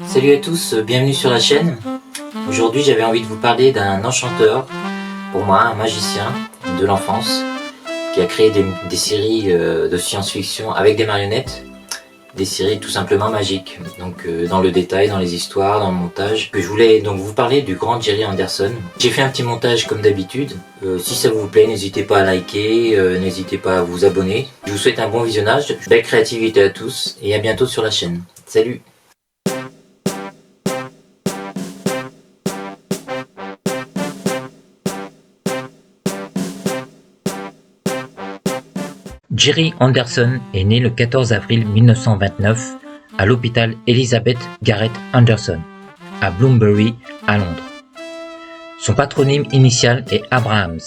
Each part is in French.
Salut à tous, bienvenue sur la chaîne. Aujourd'hui j'avais envie de vous parler d'un enchanteur, pour moi un magicien de l'enfance, qui a créé des séries de science-fiction avec des marionnettes, des séries tout simplement magiques, donc dans le détail, dans les histoires, dans le montage. Je voulais donc vous parler du grand Gerry Anderson. J'ai fait un petit montage comme d'habitude, si ça vous plaît n'hésitez pas à liker, n'hésitez pas à vous abonner. Je vous souhaite un bon visionnage, belle créativité à tous et à bientôt sur la chaîne. Salut! Gerry Anderson est né le 14 avril 1929 à l'hôpital Elizabeth Garrett Anderson, à Bloomsbury, à Londres. Son patronyme initial est Abrahams,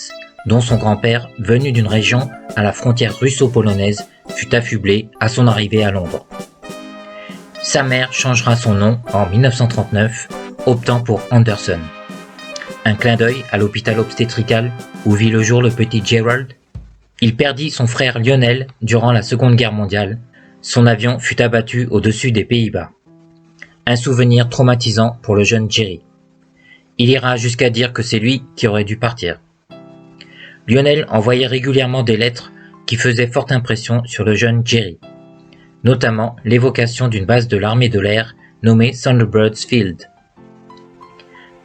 dont son grand-père, venu d'une région à la frontière russo-polonaise, fut affublé à son arrivée à Londres. Sa mère changera son nom en 1939, optant pour Anderson. Un clin d'œil à l'hôpital obstétrical où vit le jour le petit Gerald. Il perdit son frère Lionel durant la Seconde Guerre mondiale. Son avion fut abattu au-dessus des Pays-Bas. Un souvenir traumatisant pour le jeune Gerry. Il ira jusqu'à dire que c'est lui qui aurait dû partir. Lionel envoyait régulièrement des lettres qui faisaient forte impression sur le jeune Gerry, notamment l'évocation d'une base de l'armée de l'air nommée Thunderbird's Field.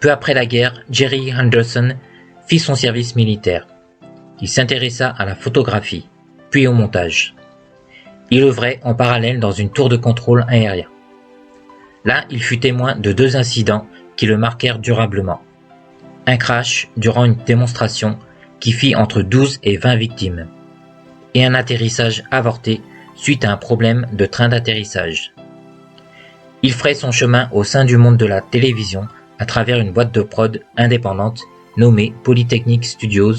Peu après la guerre, Gerry Anderson fit son service militaire. Il s'intéressa à la photographie, puis au montage. Il œuvrait en parallèle dans une tour de contrôle aérien. Là, il fut témoin de deux incidents qui le marquèrent durablement. Un crash durant une démonstration qui fit entre 12 et 20 victimes, et un atterrissage avorté suite à un problème de train d'atterrissage. Il ferait son chemin au sein du monde de la télévision à travers une boîte de prod indépendante nommée Polytechnic Studios,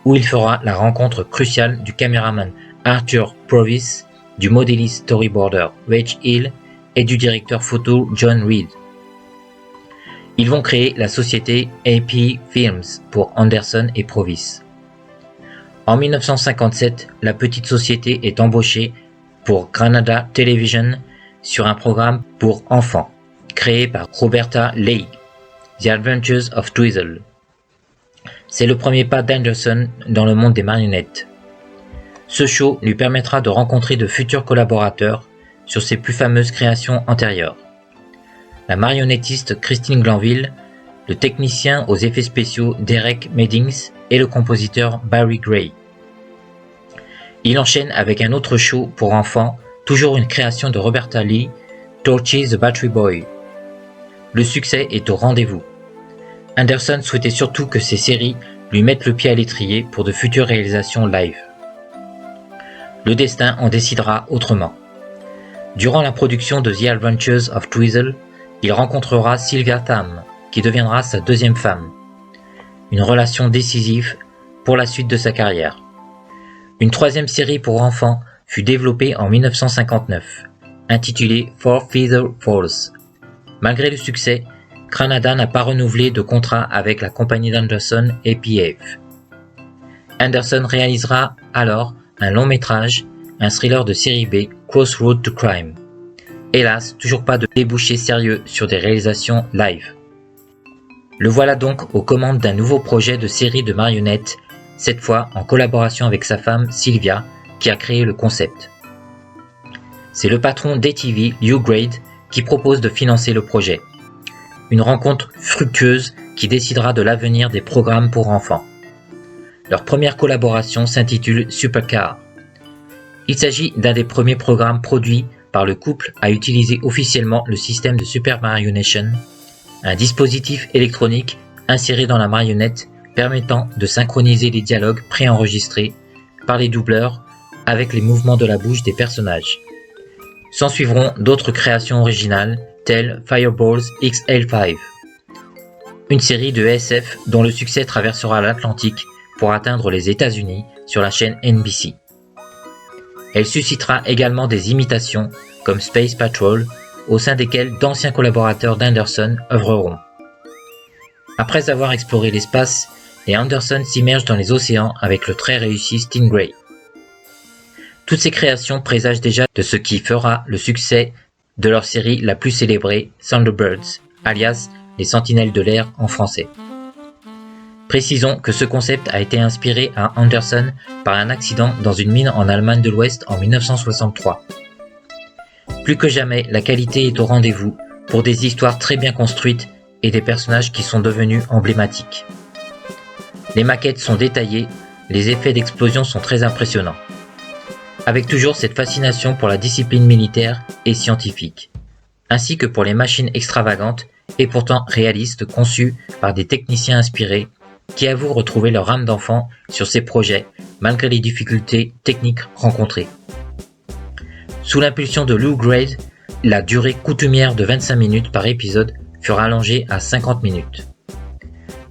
où il fera la rencontre cruciale du caméraman Arthur Provis, du modéliste storyboarder Reg Hill et du directeur photo John Reed. Ils vont créer la société AP Films pour Anderson et Provis. En 1957, la petite société est embauchée pour Granada Television sur un programme pour enfants, créé par Roberta Leigh, The Adventures of Twizzle. C'est le premier pas d'Anderson dans le monde des marionnettes. Ce show lui permettra de rencontrer de futurs collaborateurs sur ses plus fameuses créations antérieures. La marionnettiste Christine Glanville, le technicien aux effets spéciaux Derek Meddings et le compositeur Barry Gray. Il enchaîne avec un autre show pour enfants, toujours une création de Roberta Leigh, Torchy the Battery Boy. Le succès est au rendez-vous. Anderson souhaitait surtout que ces séries lui mettent le pied à l'étrier pour de futures réalisations live. Le destin en décidera autrement. Durant la production de The Adventures of Twizzle, il rencontrera Sylvia Tham, qui deviendra sa deuxième femme. Une relation décisive pour la suite de sa carrière. Une troisième série pour enfants fut développée en 1959, intitulée Four Feather Falls. Malgré le succès, Granada n'a pas renouvelé de contrat avec la compagnie d'Anderson APF. Anderson réalisera alors un long métrage, un thriller de série B, Crossroad to Crime. Hélas, toujours pas de débouché sérieux sur des réalisations live. Le voilà donc aux commandes d'un nouveau projet de série de marionnettes, cette fois en collaboration avec sa femme Sylvia, qui a créé le concept. C'est le patron d'ATV, Hugh Grade, qui propose de financer le projet. Une rencontre fructueuse qui décidera de l'avenir des programmes pour enfants. Leur première collaboration s'intitule Supercar. Il s'agit d'un des premiers programmes produits par le couple à utiliser officiellement le système de Super Marionation, un dispositif électronique inséré dans la marionnette permettant de synchroniser les dialogues préenregistrés par les doubleurs avec les mouvements de la bouche des personnages. S'en suivront d'autres créations originales, telle Fireballs XL5, une série de SF dont le succès traversera l'Atlantique pour atteindre les États-Unis sur la chaîne NBC. Elle suscitera également des imitations comme Space Patrol, au sein desquelles d'anciens collaborateurs d'Anderson œuvreront. Après avoir exploré l'espace, les Anderson s'immergent dans les océans avec le très réussi Stingray. Toutes ces créations présagent déjà de ce qui fera le succès de leur série la plus célébrée, Thunderbirds, alias les Sentinelles de l'air en français. Précisons que ce concept a été inspiré à Anderson par un accident dans une mine en Allemagne de l'Ouest en 1963. Plus que jamais, la qualité est au rendez-vous pour des histoires très bien construites et des personnages qui sont devenus emblématiques. Les maquettes sont détaillées, les effets d'explosion sont très impressionnants. Avec toujours cette fascination pour la discipline militaire et scientifique, ainsi que pour les machines extravagantes et pourtant réalistes conçues par des techniciens inspirés qui avouent retrouver leur âme d'enfant sur ces projets malgré les difficultés techniques rencontrées. Sous l'impulsion de Lew Grade, la durée coutumière de 25 minutes par épisode fut rallongée à 50 minutes.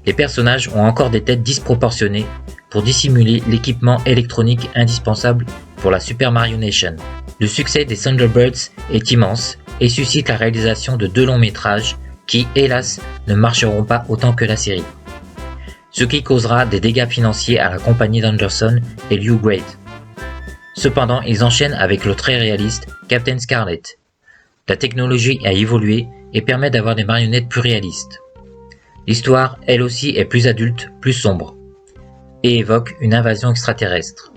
Les personnages ont encore des têtes disproportionnées pour dissimuler l'équipement électronique indispensable pour la Super Mario Nation. Le succès des Thunderbirds est immense et suscite la réalisation de 2 longs métrages qui, hélas, ne marcheront pas autant que la série. Ce qui causera des dégâts financiers à la compagnie d'Anderson et Lew Grade. Cependant, ils enchaînent avec le très réaliste Captain Scarlet. La technologie a évolué et permet d'avoir des marionnettes plus réalistes. L'histoire, elle aussi, est plus adulte, plus sombre, et évoque une invasion extraterrestre.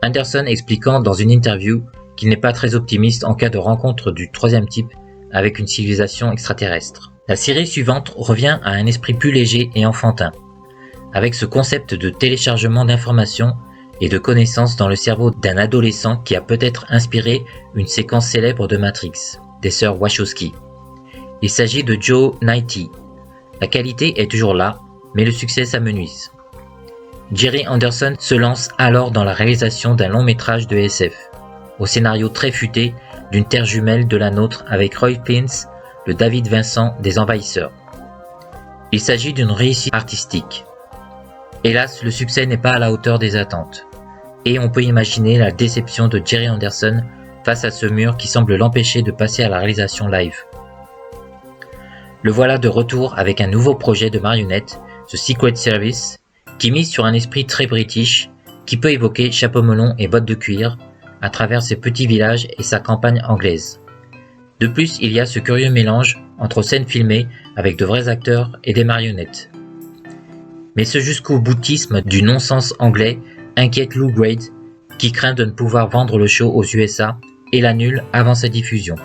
Anderson expliquant dans une interview qu'il n'est pas très optimiste en cas de rencontre du 3e type avec une civilisation extraterrestre. La série suivante revient à un esprit plus léger et enfantin, avec ce concept de téléchargement d'informations et de connaissances dans le cerveau d'un adolescent qui a peut-être inspiré une séquence célèbre de Matrix, des sœurs Wachowski. Il s'agit de Joe 90. La qualité est toujours là, mais le succès s'amenuise. Jerry Anderson se lance alors dans la réalisation d'un long métrage de SF, au scénario très futé d'une terre jumelle de la nôtre avec Roy Pines, le David Vincent des Envahisseurs. Il s'agit d'une réussite artistique. Hélas, le succès n'est pas à la hauteur des attentes, et on peut imaginer la déception de Jerry Anderson face à ce mur qui semble l'empêcher de passer à la réalisation live. Le voilà de retour avec un nouveau projet de marionnette, The Secret Service, qui mise sur un esprit très british, qui peut évoquer chapeau melon et bottes de cuir, à travers ses petits villages et sa campagne anglaise. De plus, il y a ce curieux mélange entre scènes filmées avec de vrais acteurs et des marionnettes. Mais ce jusqu'au boutisme du non-sens anglais inquiète Lew Grade, qui craint de ne pouvoir vendre le show aux USA et l'annule avant sa diffusion.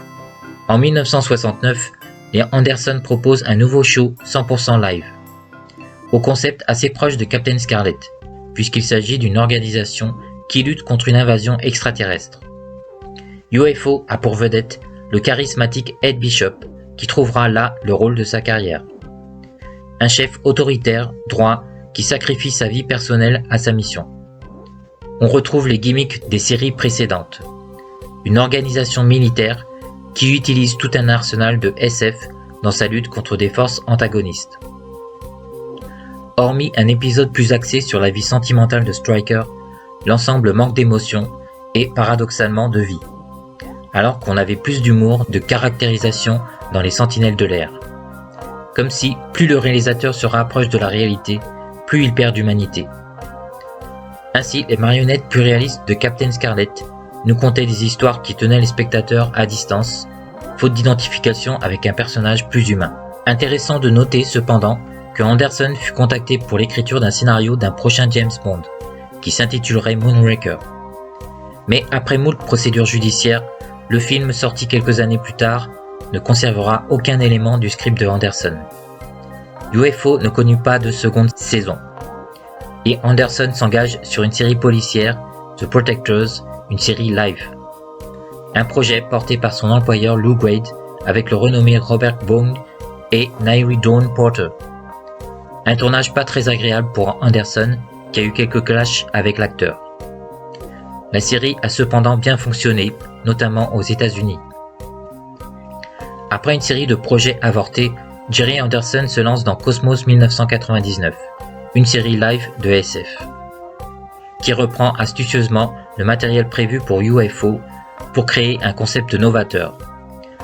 En 1969, les Anderson proposent un nouveau show 100% live, au concept assez proche de Captain Scarlet, puisqu'il s'agit d'une organisation qui lutte contre une invasion extraterrestre. UFO a pour vedette le charismatique Ed Bishop, qui trouvera là le rôle de sa carrière. Un chef autoritaire, droit, qui sacrifie sa vie personnelle à sa mission. On retrouve les gimmicks des séries précédentes. Une organisation militaire qui utilise tout un arsenal de SF dans sa lutte contre des forces antagonistes. Hormis un épisode plus axé sur la vie sentimentale de Stryker, l'ensemble manque d'émotion et paradoxalement de vie, alors qu'on avait plus d'humour, de caractérisation dans les Sentinelles de l'air. Comme si plus le réalisateur se rapproche de la réalité, plus il perd d'humanité. Ainsi, les marionnettes plus réalistes de Captain Scarlet nous contaient des histoires qui tenaient les spectateurs à distance, faute d'identification avec un personnage plus humain. Intéressant de noter cependant que Anderson fut contacté pour l'écriture d'un scénario d'un prochain James Bond, qui s'intitulerait Moonraker. Mais après moult procédures judiciaires, le film sorti quelques années plus tard ne conservera aucun élément du script de Anderson. UFO ne connut pas de seconde saison, et Anderson s'engage sur une série policière, The Protectors, une série live. Un projet porté par son employeur Lew Grade avec le renommé Robert Vaughn et Nairi Dawn Porter. Un tournage pas très agréable pour Anderson, qui a eu quelques clashs avec l'acteur. La série a cependant bien fonctionné, notamment aux États-Unis. Après une série de projets avortés, Jerry Anderson se lance dans Cosmos 1999, une série live de SF, qui reprend astucieusement le matériel prévu pour UFO pour créer un concept novateur,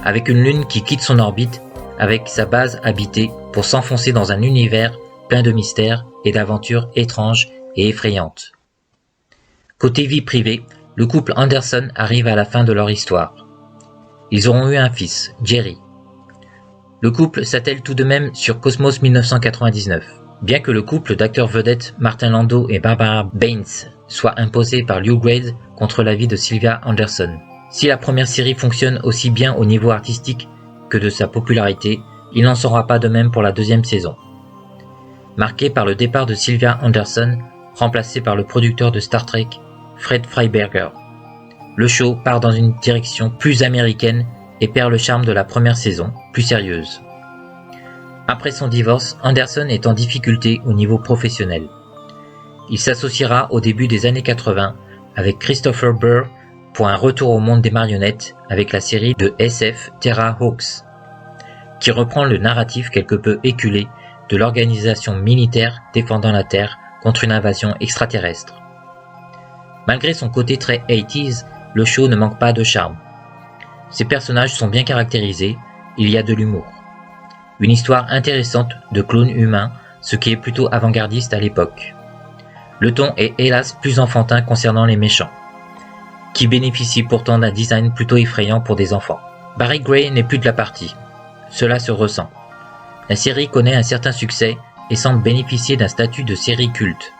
avec une lune qui quitte son orbite avec sa base habitée pour s'enfoncer dans un univers plein de mystères et d'aventures étranges et effrayantes. Côté vie privée, le couple Anderson arrive à la fin de leur histoire. Ils auront eu un fils, Jerry. Le couple s'attelle tout de même sur Cosmos 1999. Bien que le couple d'acteurs vedettes Martin Landau et Barbara Baines soit imposé par Lew Grade contre l'avis de Sylvia Anderson. Si la première série fonctionne aussi bien au niveau artistique que de sa popularité, il n'en sera pas de même pour la deuxième saison. Marquée par le départ de Sylvia Anderson, remplacée par le producteur de Star Trek, Fred Freiberger. Le show part dans une direction plus américaine et perd le charme de la première saison, plus sérieuse. Après son divorce, Anderson est en difficulté au niveau professionnel. Il s'associera au début des années 80 avec Christopher Burr pour un retour au monde des marionnettes avec la série de SF Terra Hawks, qui reprend le narratif quelque peu éculé de l'organisation militaire défendant la Terre contre une invasion extraterrestre. Malgré son côté très 80s, le show ne manque pas de charme. Ses personnages sont bien caractérisés, il y a de l'humour. Une histoire intéressante de clones humains, ce qui est plutôt avant-gardiste à l'époque. Le ton est hélas plus enfantin concernant les méchants, qui bénéficient pourtant d'un design plutôt effrayant pour des enfants. Barry Gray n'est plus de la partie. Cela se ressent. La série connaît un certain succès et semble bénéficier d'un statut de série culte.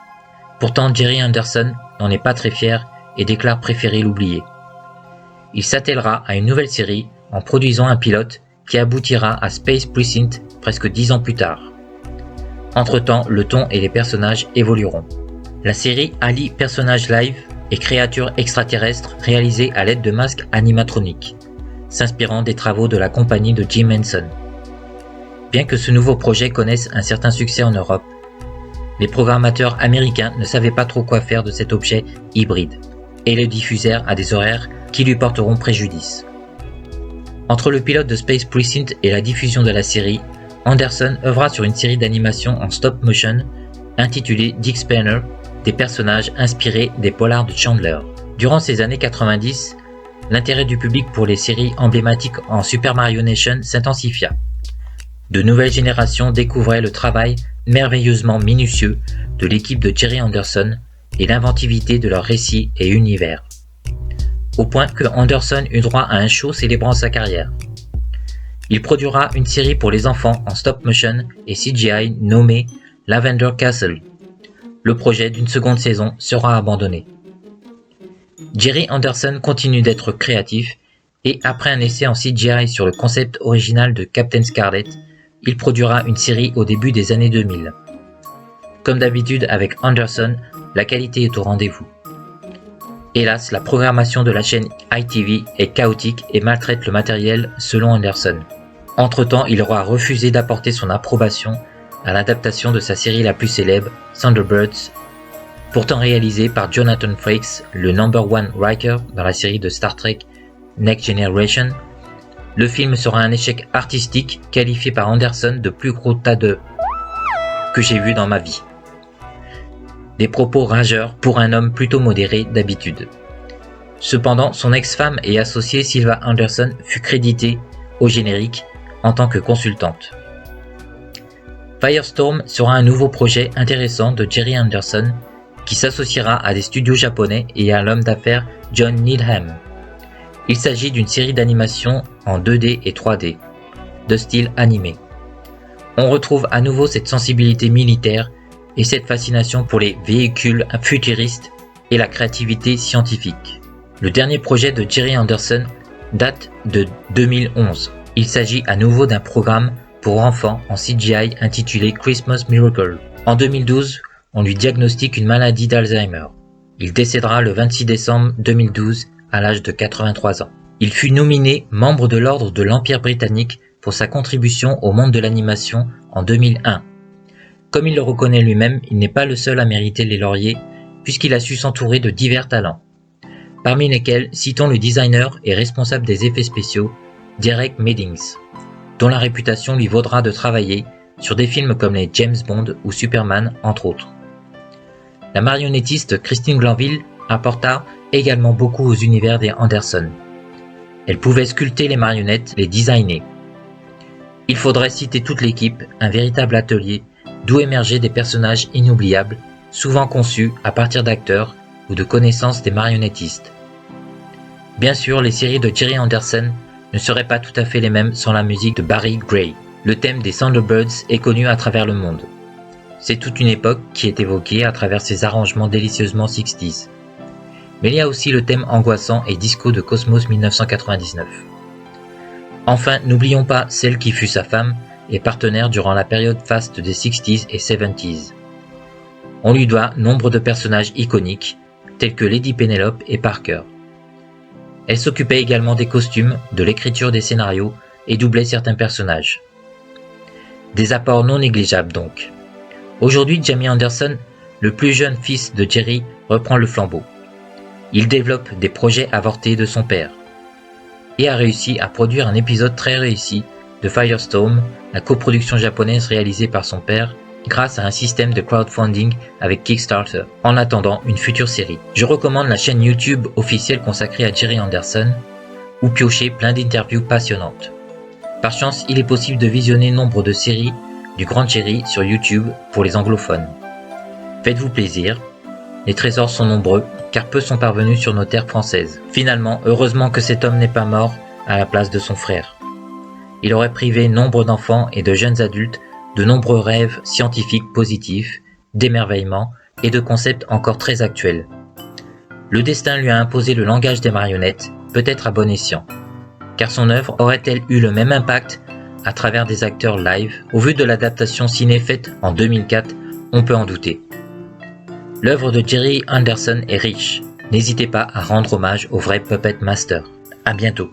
Pourtant, Jerry Anderson n'en est pas très fier et déclare préférer l'oublier. Il s'attellera à une nouvelle série en produisant un pilote qui aboutira à Space Precinct presque 10 ans plus tard. Entre-temps, le ton et les personnages évolueront. La série allie personnages live et créatures extraterrestres réalisées à l'aide de masques animatroniques, s'inspirant des travaux de la compagnie de Jim Henson. Bien que ce nouveau projet connaisse un certain succès en Europe, les programmateurs américains ne savaient pas trop quoi faire de cet objet hybride et le diffusèrent à des horaires qui lui porteront préjudice. Entre le pilote de Space Precinct et la diffusion de la série, Anderson œuvra sur une série d'animation en stop motion intitulée Dick Spanner, des personnages inspirés des polars de Chandler. Durant ces années 90, l'intérêt du public pour les séries emblématiques en Super Mario Nation s'intensifia. De nouvelles générations découvraient le travail merveilleusement minutieux de l'équipe de Jerry Anderson et l'inventivité de leurs récits et univers. Au point que Anderson eut droit à un show célébrant sa carrière. Il produira une série pour les enfants en stop motion et CGI nommée Lavender Castle. Le projet d'une seconde saison sera abandonné. Jerry Anderson continue d'être créatif et après un essai en CGI sur le concept original de Captain Scarlet, il produira une série au début des années 2000. Comme d'habitude avec Anderson, la qualité est au rendez-vous. Hélas, la programmation de la chaîne ITV est chaotique et maltraite le matériel selon Anderson. Entre-temps, il aura refusé d'apporter son approbation à l'adaptation de sa série la plus célèbre, Thunderbirds, pourtant réalisée par Jonathan Frakes, le number one writer dans la série de Star Trek Next Generation. Le film sera un échec artistique qualifié par Anderson de plus gros tas de que j'ai vu dans ma vie. Des propos rageurs pour un homme plutôt modéré d'habitude. Cependant, son ex-femme et associée Sylvia Anderson fut créditée au générique en tant que consultante. Firestorm sera un nouveau projet intéressant de Jerry Anderson qui s'associera à des studios japonais et à l'homme d'affaires John Needham. Il s'agit d'une série d'animation en 2D et 3D, de style animé. On retrouve à nouveau cette sensibilité militaire et cette fascination pour les véhicules futuristes et la créativité scientifique. Le dernier projet de Jerry Anderson date de 2011. Il s'agit à nouveau d'un programme pour enfants en CGI intitulé Christmas Miracle. En 2012, on lui diagnostique une maladie d'Alzheimer. Il décédera le 26 décembre 2012 à l'âge de 83 ans. Il fut nominé membre de l'Ordre de l'Empire britannique pour sa contribution au monde de l'animation en 2001. Comme il le reconnaît lui-même, il n'est pas le seul à mériter les lauriers puisqu'il a su s'entourer de divers talents. Parmi lesquels citons le designer et responsable des effets spéciaux, Derek Meddings, dont la réputation lui vaudra de travailler sur des films comme les James Bond ou Superman entre autres. La marionnettiste Christine Glanville apporta également beaucoup aux univers des Anderson. Elle pouvait sculpter les marionnettes, les designer. Il faudrait citer toute l'équipe, un véritable atelier d'où émergeaient des personnages inoubliables, souvent conçus à partir d'acteurs ou de connaissances des marionnettistes. Bien sûr, les séries de Jerry Anderson ne seraient pas tout à fait les mêmes sans la musique de Barry Gray. Le thème des Thunderbirds est connu à travers le monde. C'est toute une époque qui est évoquée à travers ces arrangements délicieusement 60s. Mais il y a aussi le thème angoissant et disco de Cosmos 1999. Enfin, n'oublions pas celle qui fut sa femme et partenaire durant la période faste des 60s et 70s. On lui doit nombre de personnages iconiques, tels que Lady Penelope et Parker. Elle s'occupait également des costumes, de l'écriture des scénarios et doublait certains personnages. Des apports non négligeables donc. Aujourd'hui, Jamie Anderson, le plus jeune fils de Jerry, reprend le flambeau. Il développe des projets avortés de son père et a réussi à produire un épisode très réussi de Firestorm, la coproduction japonaise réalisée par son père grâce à un système de crowdfunding avec Kickstarter, en attendant une future série. Je recommande la chaîne YouTube officielle consacrée à Jerry Anderson, où piocher plein d'interviews passionnantes. Par chance, il est possible de visionner nombre de séries du Grand Jerry sur YouTube pour les anglophones. Faites-vous plaisir, les trésors sont nombreux, car peu sont parvenus sur nos terres françaises. Finalement, heureusement que cet homme n'est pas mort à la place de son frère. Il aurait privé nombre d'enfants et de jeunes adultes de nombreux rêves scientifiques positifs, d'émerveillement et de concepts encore très actuels. Le destin lui a imposé le langage des marionnettes, peut-être à bon escient. Car son œuvre aurait-elle eu le même impact à travers des acteurs live? Au vu de l'adaptation ciné faite en 2004, on peut en douter. L'œuvre de Jerry Anderson est riche. N'hésitez pas à rendre hommage au vrai Puppet Master. À bientôt.